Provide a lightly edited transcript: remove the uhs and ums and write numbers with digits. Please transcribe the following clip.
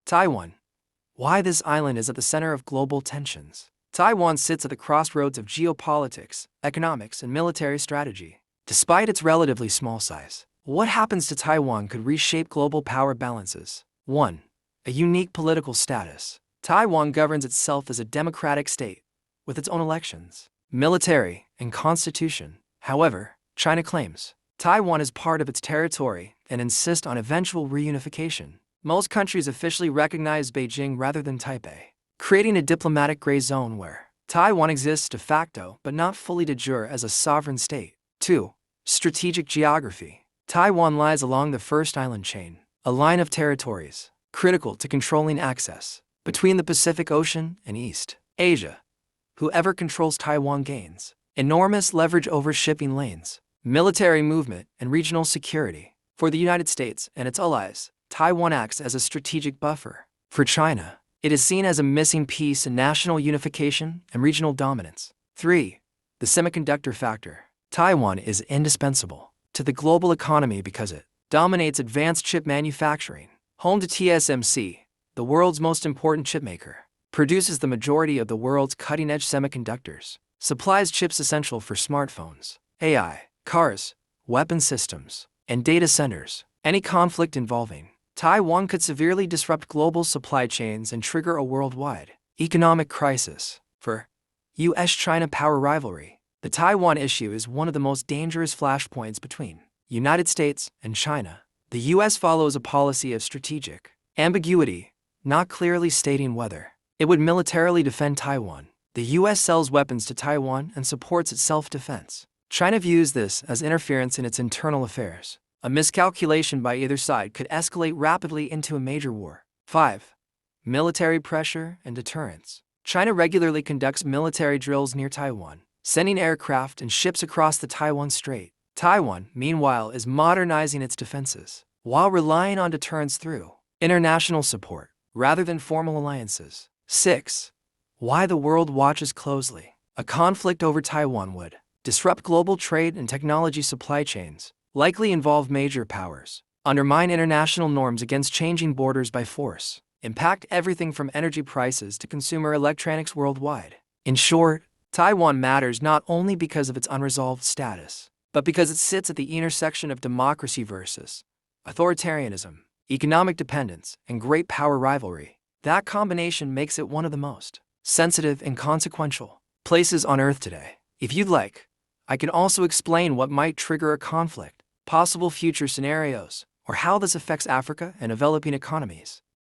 Taiwan. Why this island is at the center of global tensions. Taiwan sits at the crossroads of geopolitics, economics, and military strategy. Despite its relatively small size, what happens to Taiwan could reshape global power balances. 1. A unique political status. Taiwan governs itself as a democratic state, with its own elections, military, and constitution. However, China claims Taiwan is part of its territory and insists on eventual reunification. Most countries officially recognize Beijing rather than Taipei, creating a diplomatic gray zone where Taiwan exists de facto but not fully de jure as a sovereign state. 2. Strategic geography. Taiwan lies along the first island chain, a line of territories critical to controlling access between the Pacific Ocean and East Asia. Whoever controls Taiwan gains enormous leverage over shipping lanes, military movement, and regional security. For the United States and its allies, Taiwan acts as a strategic buffer. For China, it is seen as a missing piece in national unification and regional dominance. 3. The semiconductor factor. Taiwan is indispensable to the global economy because it dominates advanced chip manufacturing. Home to TSMC, the world's most important chipmaker, produces the majority of the world's cutting-edge semiconductors, supplies chips essential for smartphones, AI, cars, weapon systems, and data centers. Any conflict involving Taiwan could severely disrupt global supply chains and trigger a worldwide economic crisis. For U.S.-China power rivalry, the Taiwan issue is one of the most dangerous flashpoints between United States and China. The U.S. follows a policy of strategic ambiguity, not clearly stating whether it would militarily defend Taiwan. The U.S. sells weapons to Taiwan and supports its self-defense. China views this as interference in its internal affairs. A miscalculation by either side could escalate rapidly into a major war. 5. Military pressure and deterrence. China regularly conducts military drills near Taiwan, sending aircraft and ships across the Taiwan Strait. Taiwan, meanwhile, is modernizing its defenses, while relying on deterrence through international support, rather than formal alliances. 6. Why the world watches closely. A conflict over Taiwan would disrupt global trade and technology supply chains, likely involve major powers, undermine international norms against changing borders by force, impact everything from energy prices to consumer electronics worldwide. In short, Taiwan matters not only because of its unresolved status, but because it sits at the intersection of democracy versus authoritarianism, economic dependence, and great power rivalry. That combination makes it one of the most sensitive and consequential places on Earth today. If you'd like, I can also explain what might trigger a conflict, possible future scenarios, or how this affects Africa and developing economies.